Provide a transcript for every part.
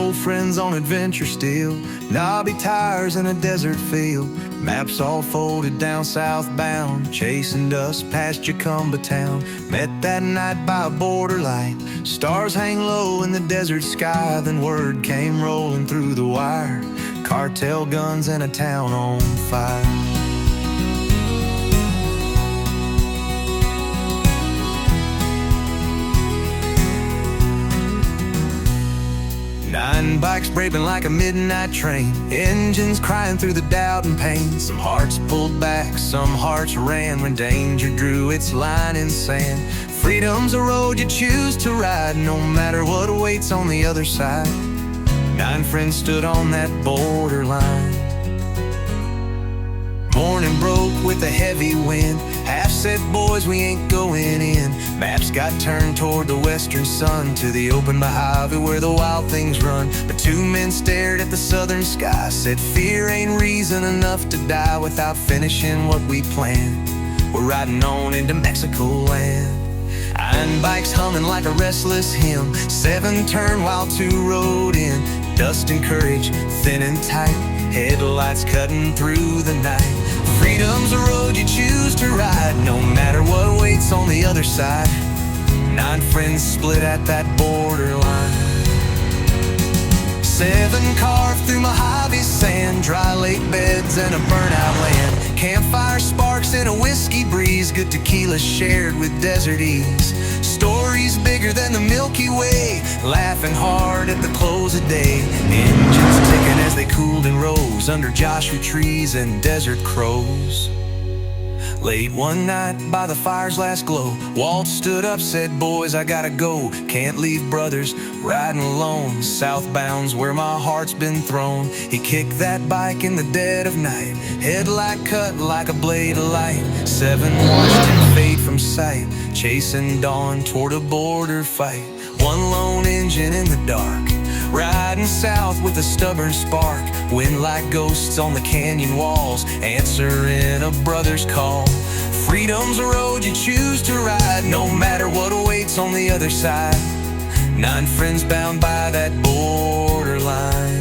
old friends on adventure still. Knobby tires in a desert field. Maps all folded down southbound, chasing dust past Jacumba town. Met that night by a border light. Stars hang low in the desert sky. Then word came rolling through the wire. Cartel guns and a town on fire. Nine bikes braving like a midnight train. Engines crying through the doubt and pain. Some hearts pulled back, some hearts ran when danger drew its line in sand. Freedom's a road you choose to ride, no matter what awaits on the other side. Nine friends stood on that borderline. Morning broke with a heavy wind. Half said, boys, we ain't going in. Maps got turned toward the western sun, to the open Mojave where the wild things run. But two men stared at the southern sky, said, fear ain't reason enough to die without finishing what we planned. We're riding on into Mexico land. Iron bikes humming like a restless hymn. Seven turned while two rode in. Dust and courage, thin and tight. Headlights cutting through the night. Freedom's a road you choose to ride, no matter what waits on the other side. Nine friends split at that borderline. Seven carved through Mojave's sand. Dry lake beds and a burnout land. Campfire sparks in a whiskey breeze. Good tequila shared with desert ease. Stories bigger than the Milky Way. Laughing hard at the close of day. Engines ticking as they cooled and rose under Joshua trees and desert crows. Late one night by the fire's last glow, Walt stood up, said, boys, I gotta go. Can't leave brothers riding alone. Southbound's where my heart's been thrown. He kicked that bike in the dead of night. Headlight cut like a blade of light. Seven watched him fade from sight, chasing dawn toward a border fight. One lone engine in the dark, riding south with a stubborn spark. Wind like ghosts on the canyon walls, answering a brother's call. Freedom's a road you choose to ride, no matter what awaits on the other side. Nine friends bound by that borderline.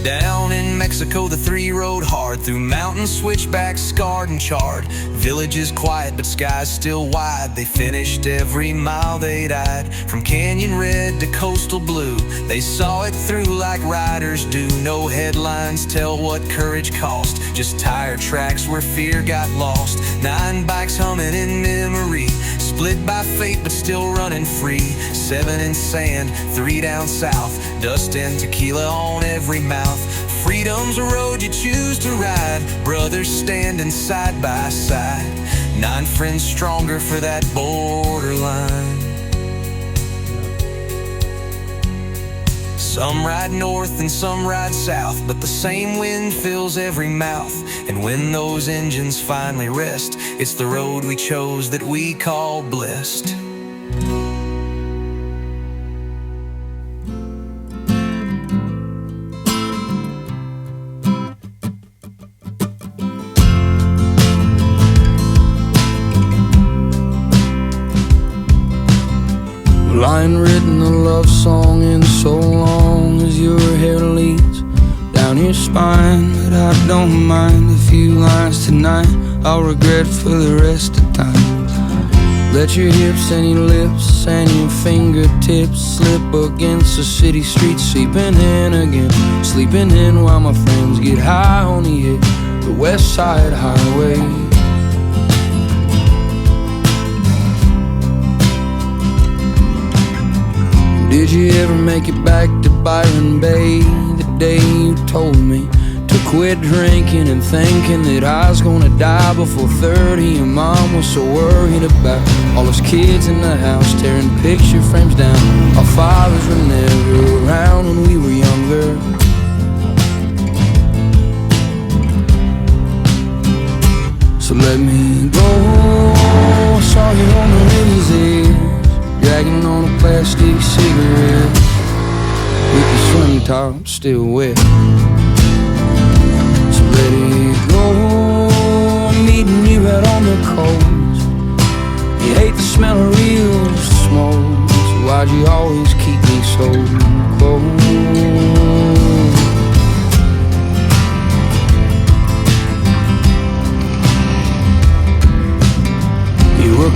Down in Mexico, the three rode hard through mountains, switchbacks scarred and charred. Villages quiet, but skies still wide. They finished every mile they died. From canyon red to coastal blue, they saw it through like riders do. No headlines tell what courage cost, just tire tracks where fear got lost. Nine bikes humming in memory, split by fate but still running free. Seven in sand, three down south, dust and tequila on every mouth. Freedom's a road you choose to ride, brothers standing side by side. Nine friends stronger for that borderline. Some ride north and some ride south, but the same wind fills every mouth. And when those engines finally rest, it's the road we chose that we call blessed. Well, I ain't written a love song in so long as your hair leads down your spine, but I don't mind a few lines tonight I'll regret for the rest of time. Let your hips and your lips and your fingertips slip against the city streets, sleeping in again, sleeping in while my friends get high on the West Side Highway. Did you ever make it back to Byron Bay the day you told me to quit drinking and thinking that I was gonna die before 30? Your mom was so worried about all those kids in the house tearing picture frames down. Our fathers were never around when we were younger. So let me go. I saw you on the river's edge, dragging on a plastic cigarette, with your swim top still wet. So let it go. I'm meeting you out on the coast. You hate the smell of real smoke, so why'd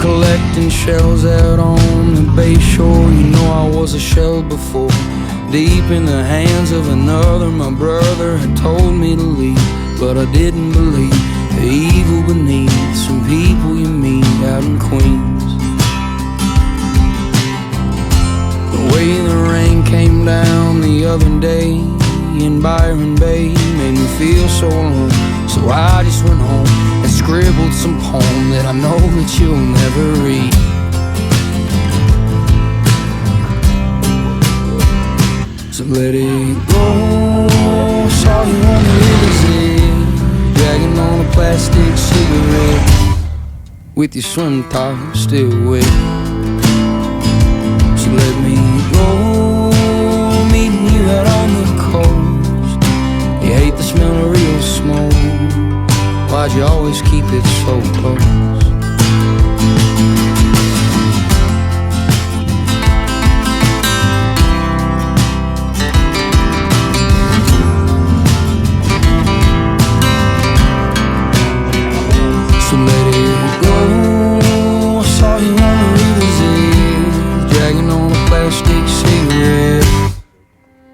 collecting shells out on the bay shore. You know I was a shell before, deep in the hands of another. My brother had told me to leave, but I didn't believe the evil beneath some people you meet out in Queens. The way the rain came down the other day in Byron Bay made me feel so alone. So I just went home and scribbled some poem that I know that you'll never read. So let it go. Saw you on the river's edge, dragging on a plastic cigarette, with your swim top still wet. So let me go, meeting you out on the coast. You hate the smell of real smoke. Why'd you always keep it so close? So let it go. I saw you on the river's edge, dragging on a plastic cigarette,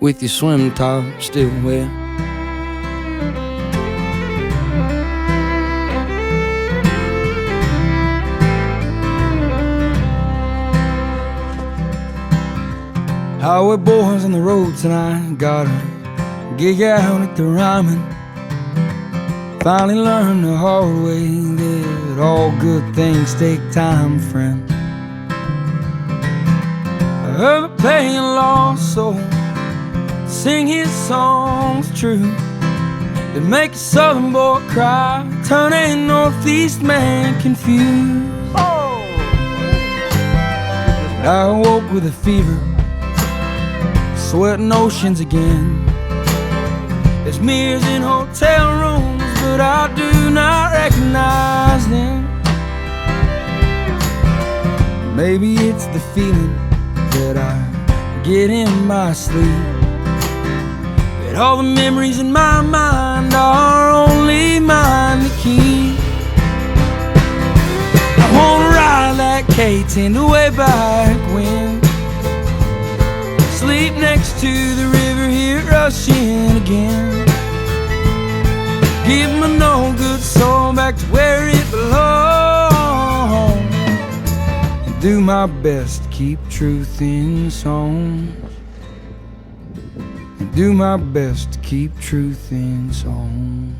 with your swim top still wet. Highway boys on the road tonight, got a gig out at the Ryman. Finally learned the hard way that all good things take time, friend. I heard a playing lost soul sing his songs true, that make a southern boy cry, turn a northeast man confused. I awoke with a fever, sweating oceans again. There's mirrors in hotel rooms, but I do not recognize them. Maybe it's the feeling that I get in my sleep, that all the memories in my mind are only mine to keep. I wanna ride that K-10 to way back when, sleep next to the river, hear it rushing again. Give my no good soul back to where it belongs, and do my best to keep truth in songs, and do my best to keep truth in songs.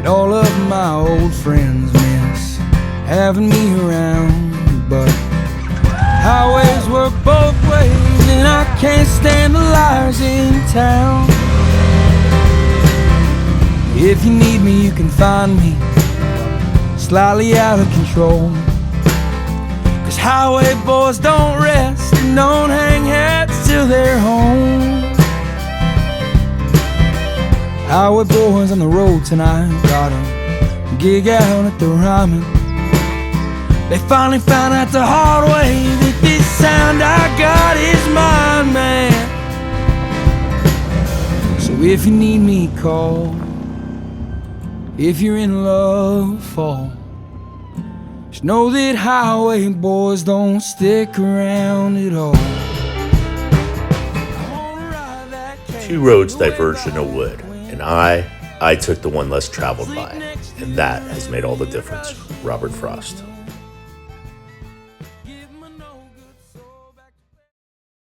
All of my old friends miss having me around, but highways work both ways, and I can't stand the liars in town. If you need me, you can find me slightly out of control, 'cause highway boys don't rest and don't hang hats till they're home. Highway boys on the road tonight, got a gig out at the Ryman. They finally found out the hard way that this sound I got is mine, man. So if you need me, call. If you're in love, fall. Just know that highway boys don't stick around at all. Two roads diverged in a wood, and I took the one less traveled by, and that has made all the difference. Robert Frost.